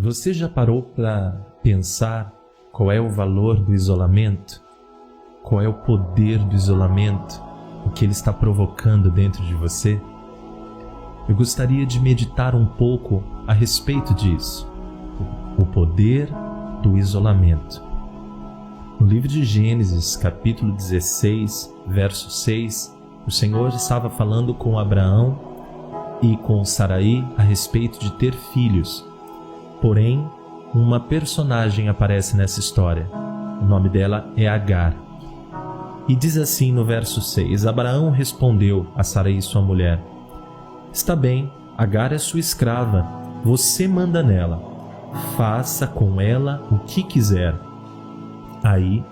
Você já parou para pensar qual é o valor do isolamento? Qual é o poder do isolamento? O que ele está provocando dentro de você? Eu gostaria de meditar um pouco a respeito disso. O poder do isolamento. No livro de Gênesis, capítulo 16, verso 6, o Senhor estava falando com Abraão e com Saraí a respeito de ter filhos. Porém, uma personagem aparece nessa história. O nome dela é Agar. E diz assim no verso 6, Abraão respondeu a Saraí, sua mulher: Está bem, Agar é sua escrava, você manda nela, faça com ela o que quiser. Aí,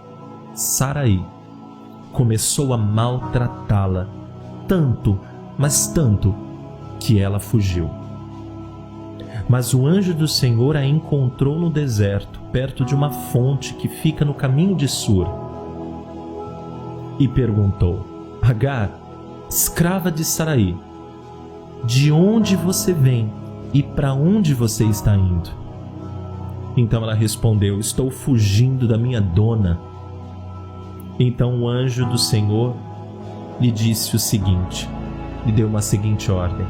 Saraí começou a maltratá-la, tanto, mas tanto, que ela fugiu. Mas o anjo do Senhor a encontrou no deserto, perto de uma fonte que fica no caminho de Sur, e perguntou: Agar, escrava de Saraí, de onde você vem e para onde você está indo? Então ela respondeu: Estou fugindo da minha dona. Então o anjo do Senhor lhe disse o seguinte, lhe deu uma seguinte ordem: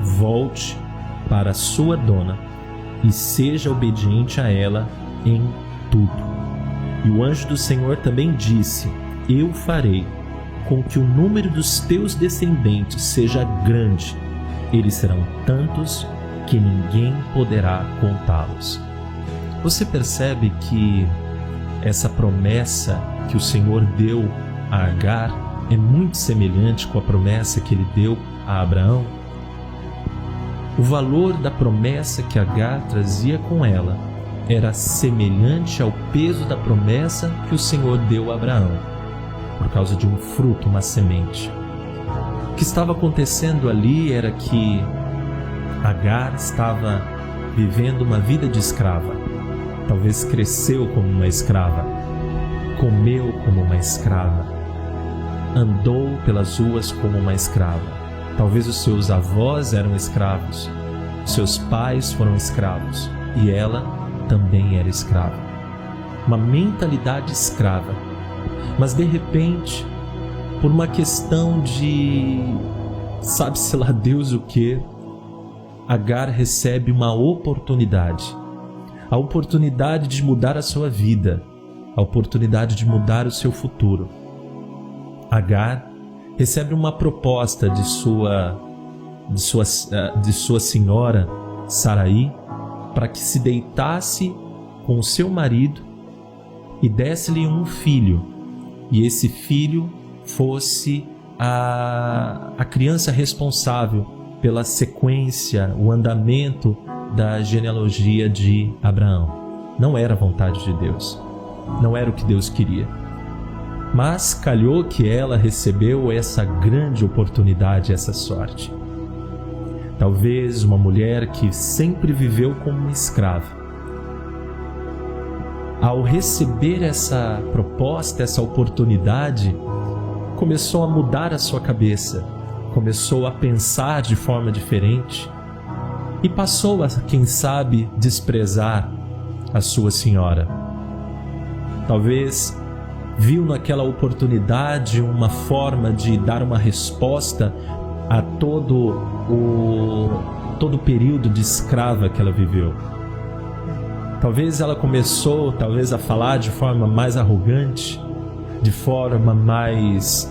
Volte para sua dona e seja obediente a ela em tudo. E o anjo do Senhor também disse: Eu farei com que o número dos teus descendentes seja grande. Eles serão tantos que ninguém poderá contá-los. Você percebe que essa promessa que o Senhor deu a Agar é muito semelhante com a promessa que ele deu a Abraão? O valor da promessa que Agar trazia com ela era semelhante ao peso da promessa que o Senhor deu a Abraão, por causa de um fruto, uma semente. O que estava acontecendo ali era que Agar estava vivendo uma vida de escrava. Talvez cresceu como uma escrava, comeu como uma escrava, andou pelas ruas como uma escrava. Talvez os seus avós eram escravos, seus pais foram escravos e ela também era escrava. Uma mentalidade escrava. Mas de repente, por uma questão de sabe-se lá Deus o que, Agar recebe uma oportunidade. A oportunidade de mudar a sua vida, a oportunidade de mudar o seu futuro. Agar recebe uma proposta de sua senhora Saraí para que se deitasse com o seu marido e desse-lhe um filho, e esse filho fosse a criança responsável pela sequência, o andamento da genealogia de Abraão. Não era a vontade de Deus, não era o que Deus queria. Mas calhou que ela recebeu essa grande oportunidade, essa sorte. Talvez uma mulher que sempre viveu como uma escrava, ao receber essa proposta, essa oportunidade, começou a mudar a sua cabeça, começou a pensar de forma diferente e passou a, quem sabe, desprezar a sua senhora. Talvez viu naquela oportunidade uma forma de dar uma resposta a todo o período de escrava que ela viveu. Talvez ela começou a falar de forma mais arrogante, de forma mais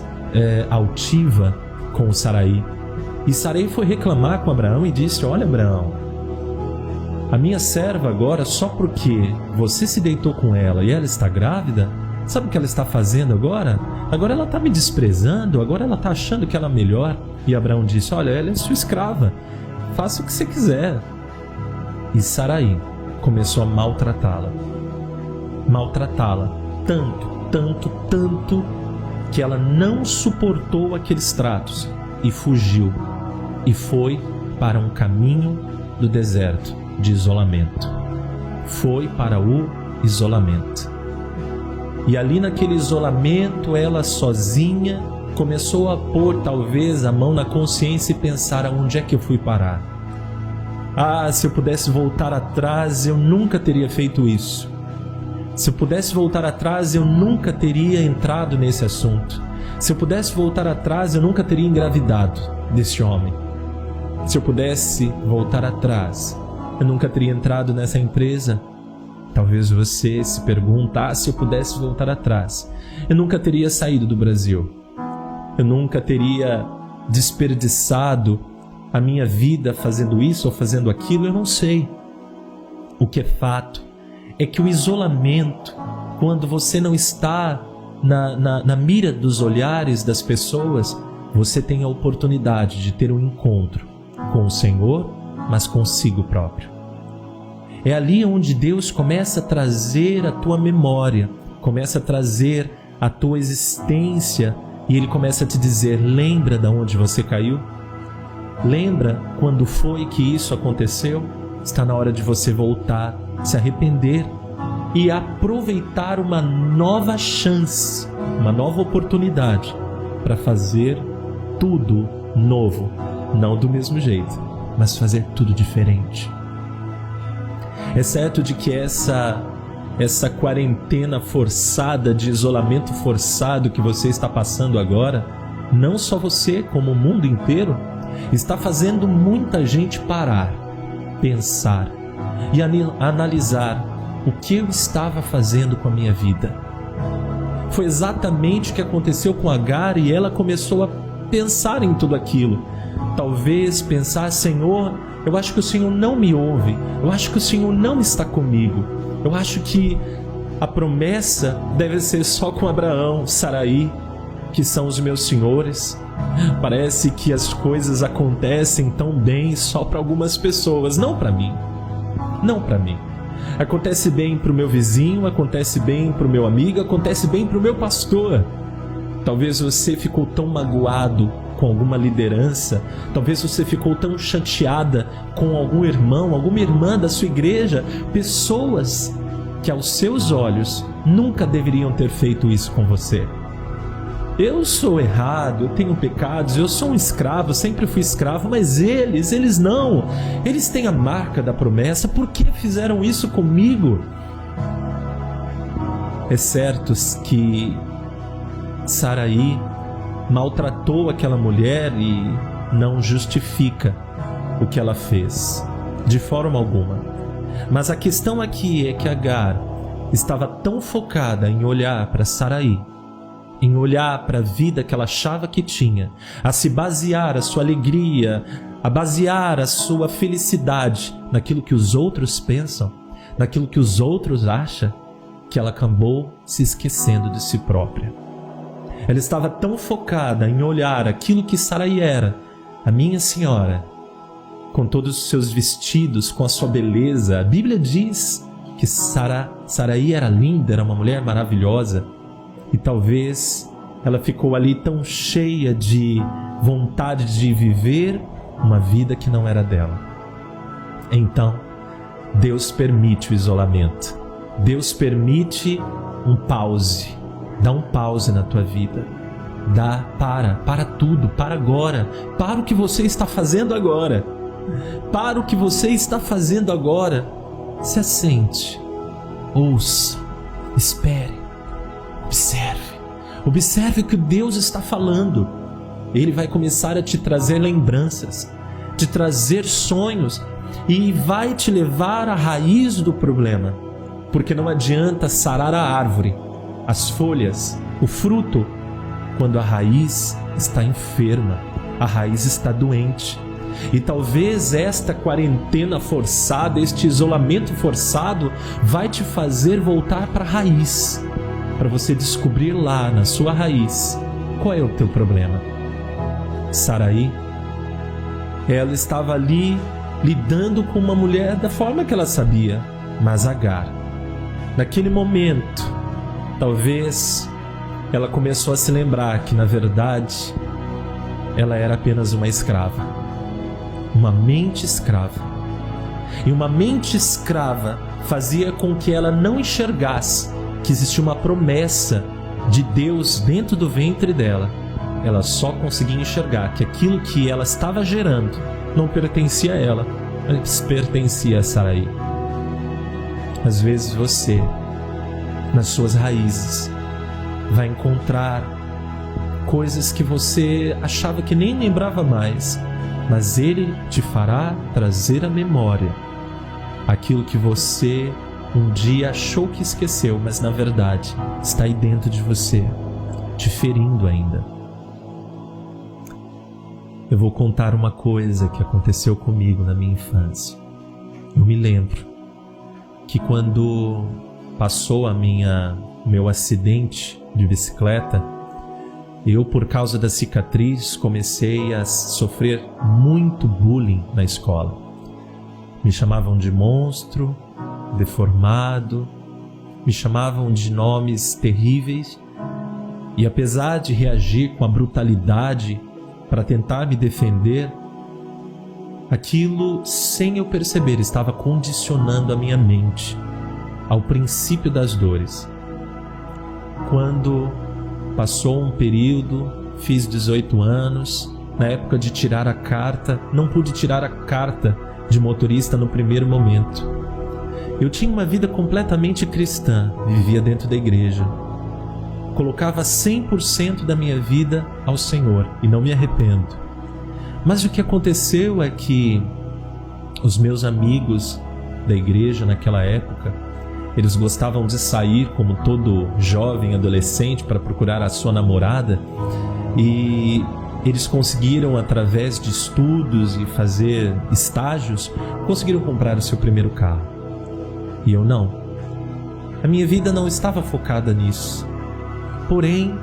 altiva com Saraí. E Saraí foi reclamar com Abraão e disse: Olha, Abraão, a minha serva agora, só porque você se deitou com ela e ela está grávida, sabe o que ela está fazendo agora? Agora ela está me desprezando, agora ela está achando que ela é melhor. E Abraão disse: Olha, ela é sua escrava, faça o que você quiser. E Saraí começou a maltratá-la, tanto, que ela não suportou aqueles tratos e fugiu, e foi para um caminho do deserto de isolamento. Foi para o isolamento. E ali naquele isolamento, ela sozinha começou a pôr talvez a mão na consciência e pensar: aonde é que eu fui parar? Se eu pudesse voltar atrás, eu nunca teria feito isso. Se eu pudesse voltar atrás, eu nunca teria entrado nesse assunto. Se eu pudesse voltar atrás, eu nunca teria engravidado desse homem. Se eu pudesse voltar atrás, eu nunca teria entrado nessa empresa. Talvez você se pergunte, se eu pudesse voltar atrás, eu nunca teria saído do Brasil. Eu nunca teria desperdiçado a minha vida fazendo isso ou fazendo aquilo, eu não sei. O que é fato é que o isolamento, quando você não está na mira dos olhares das pessoas, você tem a oportunidade de ter um encontro com o Senhor, mas consigo próprio. É ali onde Deus começa a trazer a tua memória, começa a trazer a tua existência, e Ele começa a te dizer: lembra de onde você caiu? Lembra quando foi que isso aconteceu? Está na hora de você voltar, se arrepender e aproveitar uma nova chance, uma nova oportunidade para fazer tudo novo. Não do mesmo jeito, mas fazer tudo diferente. É certo de que essa quarentena forçada, de isolamento forçado que você está passando agora, não só você, como o mundo inteiro, está fazendo muita gente parar, pensar e analisar o que eu estava fazendo com a minha vida. Foi exatamente o que aconteceu com Agar, e ela começou a pensar em tudo aquilo. Talvez pensar: Senhor, eu acho que o Senhor não me ouve, eu acho que o Senhor não está comigo, eu acho que a promessa deve ser só com Abraão, Saraí, que são os meus senhores. Parece que as coisas acontecem tão bem só para algumas pessoas, não para mim. Não para mim. Acontece bem para o meu vizinho, acontece bem para o meu amigo, acontece bem para o meu pastor. Talvez você ficou tão magoado com alguma liderança, talvez você ficou tão chateada com algum irmão, alguma irmã da sua igreja, pessoas que aos seus olhos nunca deveriam ter feito isso com você. Eu sou errado, eu tenho pecados, eu sou um escravo, sempre fui escravo, mas eles não. Eles têm a marca da promessa, por que fizeram isso comigo? É certo que Saraí maltratou aquela mulher e não justifica o que ela fez, de forma alguma. Mas a questão aqui é que Agar estava tão focada em olhar para Saraí, em olhar para a vida que ela achava que tinha, a se basear a sua alegria, a basear a sua felicidade naquilo que os outros pensam, naquilo que os outros acham, que ela acabou se esquecendo de si própria. Ela estava tão focada em olhar aquilo que Saraí era, a minha senhora, com todos os seus vestidos, com a sua beleza. A Bíblia diz que Saraí era linda, era uma mulher maravilhosa. E talvez ela ficou ali tão cheia de vontade de viver uma vida que não era dela. Então, Deus permite o isolamento. Deus permite um pause. Dá um pause na tua vida. Para tudo, para agora. Para o que você está fazendo agora. Para o que você está fazendo agora. Se assente, ouça, espere. Observe o que Deus está falando. Ele vai começar a te trazer lembranças, te trazer sonhos, e vai te levar à raiz do problema. Porque não adianta sarar a árvore, as folhas, o fruto, quando a raiz está enferma, a raiz está doente. E talvez esta quarentena forçada, este isolamento forçado, vai te fazer voltar para a raiz, para você descobrir lá na sua raiz qual é o teu problema. Saraí, ela estava ali lidando com uma mulher da forma que ela sabia, mas Agar, naquele momento, talvez ela começou a se lembrar que na verdade ela era apenas uma escrava, uma mente escrava. E uma mente escrava fazia com que ela não enxergasse que existia uma promessa de Deus dentro do ventre dela. Ela só conseguia enxergar que aquilo que ela estava gerando não pertencia a ela, mas pertencia a Saraí. Às vezes você, nas suas raízes, vai encontrar coisas que você achava que nem lembrava mais, mas Ele te fará trazer à memória aquilo que você um dia achou que esqueceu, mas na verdade está aí dentro de você, te ferindo ainda. Eu vou contar uma coisa que aconteceu comigo na minha infância. Eu me lembro que quando passou meu acidente de bicicleta, eu, por causa da cicatriz, comecei a sofrer muito bullying na escola. Me chamavam de monstro, deformado, me chamavam de nomes terríveis, e apesar de reagir com a brutalidade para tentar me defender, aquilo, sem eu perceber, estava condicionando a minha mente ao princípio das dores. Quando passou um período, fiz 18 anos, na época de tirar a carta, não pude tirar a carta de motorista no primeiro momento. Eu tinha uma vida completamente cristã, vivia dentro da igreja. Colocava 100% da minha vida ao Senhor e não me arrependo. Mas o que aconteceu é que os meus amigos da igreja naquela época, eles gostavam de sair como todo jovem adolescente para procurar a sua namorada, e eles conseguiram, através de estudos e fazer estágios, conseguiram comprar o seu primeiro carro. E eu não. A minha vida não estava focada nisso. Porém,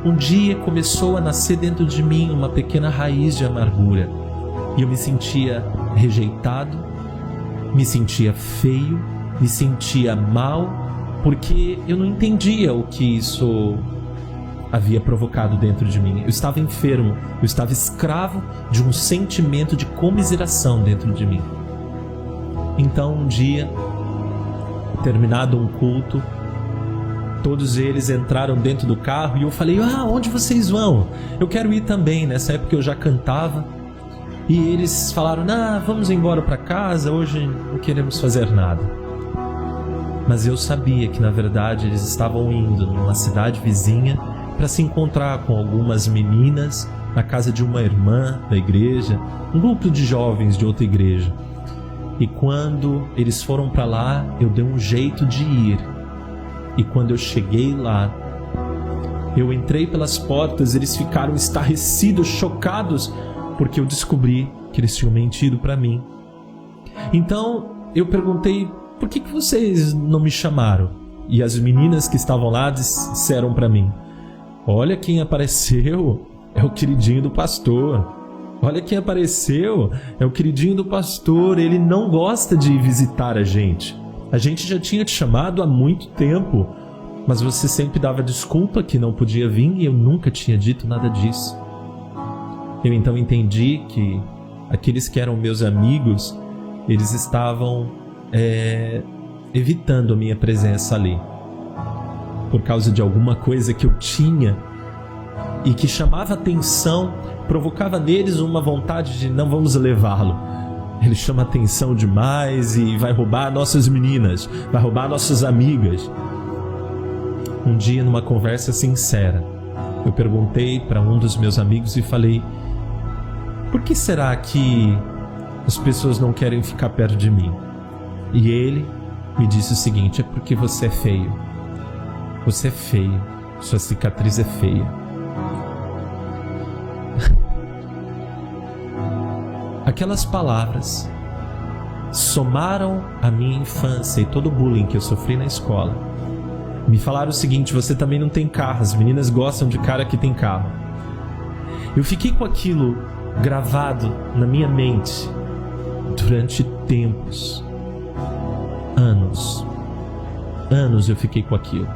um dia começou a nascer dentro de mim uma pequena raiz de amargura. E eu me sentia rejeitado, me sentia feio, me sentia mal, porque eu não entendia o que isso havia provocado dentro de mim. Eu estava enfermo, eu estava escravo de um sentimento de comiseração dentro de mim. Então, um dia, terminado um culto, todos eles entraram dentro do carro e eu falei: onde vocês vão? Eu quero ir também. Nessa época eu já cantava. E eles falaram: vamos embora para casa, hoje não queremos fazer nada. Mas eu sabia que na verdade eles estavam indo numa cidade vizinha para se encontrar com algumas meninas na casa de uma irmã da igreja, um grupo de jovens de outra igreja. E quando eles foram para lá, eu dei um jeito de ir. E quando eu cheguei lá, eu entrei pelas portas, eles ficaram estarrecidos, chocados, porque eu descobri que eles tinham mentido para mim. Então eu perguntei: por que vocês não me chamaram? E as meninas que estavam lá disseram para mim: olha, quem apareceu é o queridinho do pastor. Olha, quem apareceu é o queridinho do pastor. Ele não gosta de visitar a gente. A gente já tinha te chamado há muito tempo, mas você sempre dava desculpa que não podia vir e eu nunca tinha dito nada disso. Eu então entendi que aqueles que eram meus amigos, eles estavam evitando a minha presença ali, por causa de alguma coisa que eu tinha e que chamava atenção, provocava neles uma vontade de: não vamos levá-lo. Ele chama atenção demais e vai roubar nossas meninas, vai roubar nossas amigas. Um dia, numa conversa sincera, eu perguntei para um dos meus amigos e falei: por que será que as pessoas não querem ficar perto de mim? E ele me disse o seguinte: é porque você é feio. Você é feio, sua cicatriz é feia. Aquelas palavras somaram a minha infância e todo o bullying que eu sofri na escola. Me falaram o seguinte: você também não tem carro, as meninas gostam de cara que tem carro. Eu fiquei com aquilo gravado na minha mente durante tempos, anos eu fiquei com aquilo.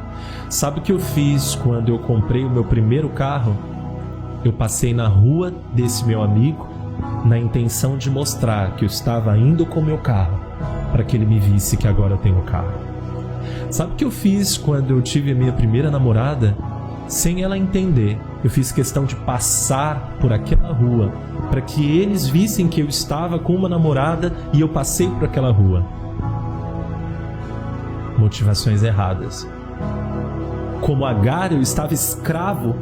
Sabe o que eu fiz quando eu comprei o meu primeiro carro? Eu passei na rua desse meu amigo na intenção de mostrar que eu estava indo com o meu carro, para que ele me visse que agora eu tenho carro. Sabe o que eu fiz quando eu tive a minha primeira namorada? sem ela entender, eu fiz questão de passar por aquela rua para que eles vissem que eu estava com uma namorada e eu passei por aquela rua. Motivações erradas. Como Agar, eu estava escravo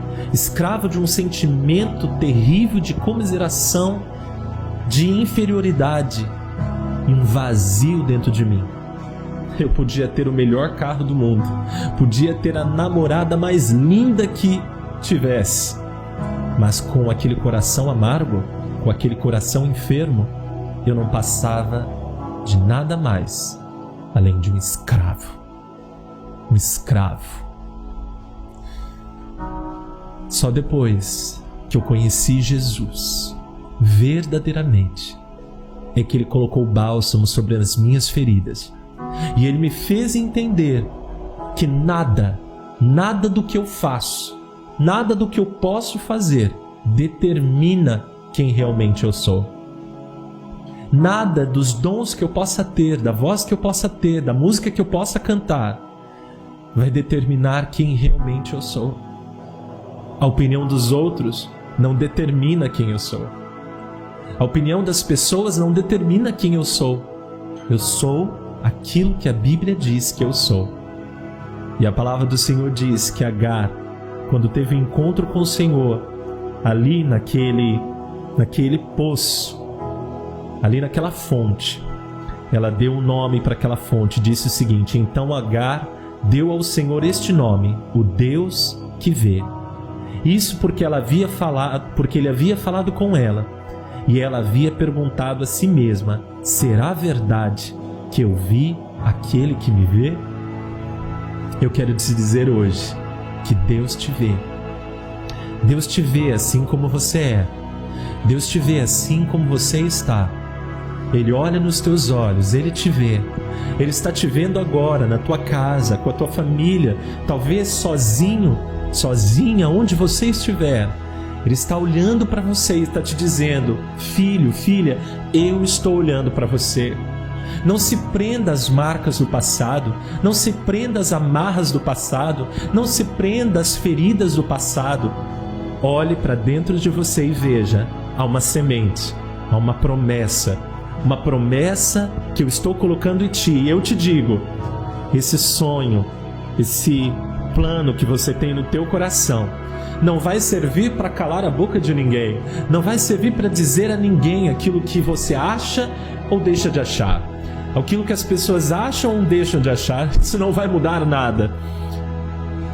de um sentimento terrível de comiseração, de inferioridade e um vazio dentro de mim. Eu podia ter o melhor carro do mundo, podia ter a namorada mais linda que tivesse, mas com aquele coração amargo, com aquele coração enfermo, eu não passava de nada mais além de um escravo. Um escravo. Só depois que eu conheci Jesus verdadeiramente é que Ele colocou bálsamo sobre as minhas feridas. E Ele me fez entender que nada do que eu faço, nada do que eu posso fazer determina quem realmente eu sou. Nada dos dons que eu possa ter, da voz que eu possa ter, da música que eu possa cantar, vai determinar quem realmente eu sou. A opinião dos outros não determina quem eu sou. A opinião das pessoas não determina quem eu sou. Eu sou aquilo que a Bíblia diz que eu sou. E a palavra do Senhor diz que Agar, quando teve um encontro com o Senhor, ali naquele poço, ali naquela fonte, ela deu um nome para aquela fonte, disse o seguinte: então Agar deu ao Senhor este nome, o Deus que vê. Isso porque ele havia falado com ela, e ela havia perguntado a si mesma: será verdade que eu vi aquele que me vê? Eu quero te dizer hoje que Deus te vê. Deus te vê assim como você é. Deus te vê assim como você está. Ele olha nos teus olhos, Ele te vê. Ele está te vendo agora, na tua casa, com a tua família, talvez sozinho, sozinha, onde você estiver. Ele está olhando para você e está te dizendo: filho, filha, eu estou olhando para você. Não se prenda às marcas do passado, não se prenda às amarras do passado, não se prenda às feridas do passado. Olhe para dentro de você e veja, há uma semente, há uma promessa que eu estou colocando em ti. E eu te digo, esse sonho, esse plano que você tem no teu coração, não vai servir para calar a boca de ninguém, não vai servir para dizer a ninguém aquilo que você acha ou deixa de achar. Aquilo que as pessoas acham ou deixam de achar, isso não vai mudar nada.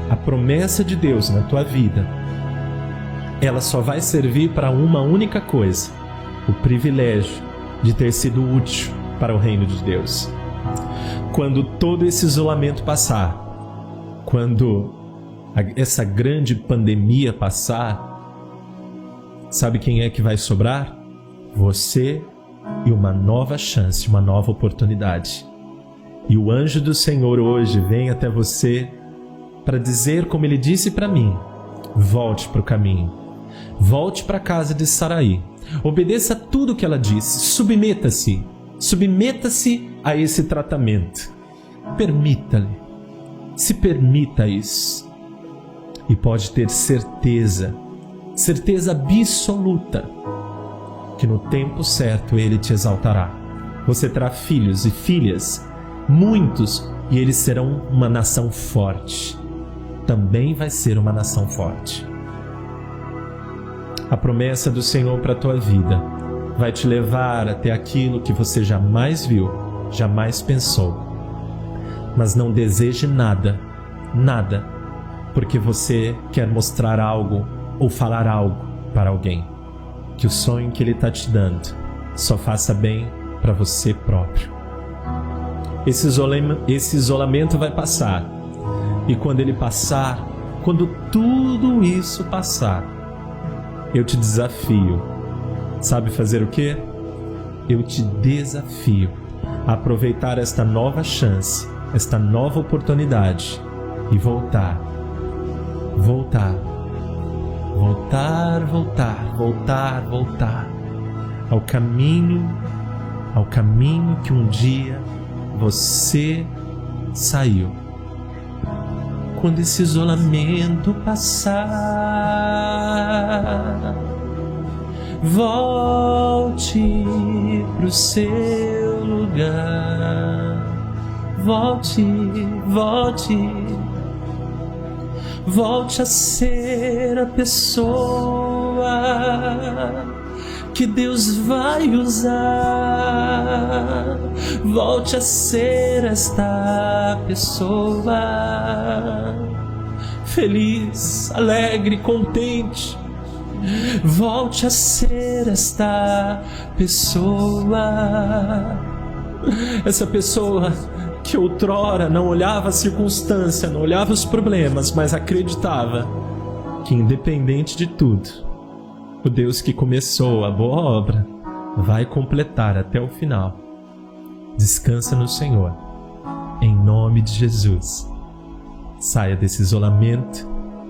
A promessa de Deus na tua vida, ela só vai servir para uma única coisa: o privilégio de ter sido útil para o reino de Deus. Quando todo esse isolamento passar, quando essa grande pandemia passar, sabe quem é que vai sobrar? Você e uma nova chance, uma nova oportunidade. E o anjo do Senhor hoje vem até você para dizer, como ele disse para mim: volte para o caminho, volte para a casa de Saraí, obedeça tudo o que ela disse, submeta-se a esse tratamento, permita-lhe, se permita isso, e pode ter certeza absoluta, que no tempo certo Ele te exaltará. Você terá filhos e filhas, muitos, e eles serão uma nação forte. Também vai ser uma nação forte. A promessa do Senhor para a tua vida vai te levar até aquilo que você jamais viu, jamais pensou. Mas não deseje nada, porque você quer mostrar algo ou falar algo para alguém. Que o sonho que Ele está te dando só faça bem para você próprio. Esse isolamento vai passar. E quando ele passar, quando tudo isso passar, eu te desafio. Sabe fazer o quê? Eu te desafio a aproveitar esta nova chance, esta nova oportunidade e voltar ao caminho que um dia você saiu. quando esse isolamento passar, volte pro seu lugar. Volte, volte, volte a ser a pessoa que Deus vai usar. Volte a ser esta pessoa feliz, alegre, contente. Volte a ser esta pessoa, essa pessoa que outrora não olhava a circunstância, não olhava os problemas, mas acreditava que, independente de tudo, o Deus que começou a boa obra vai completar até o final. Descansa no Senhor, em nome de Jesus. Saia desse isolamento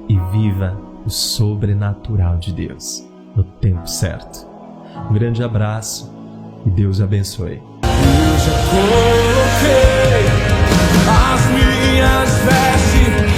e viva o sobrenatural de Deus no tempo certo. Um grande abraço e Deus abençoe. Eu já coloquei as minhas vestes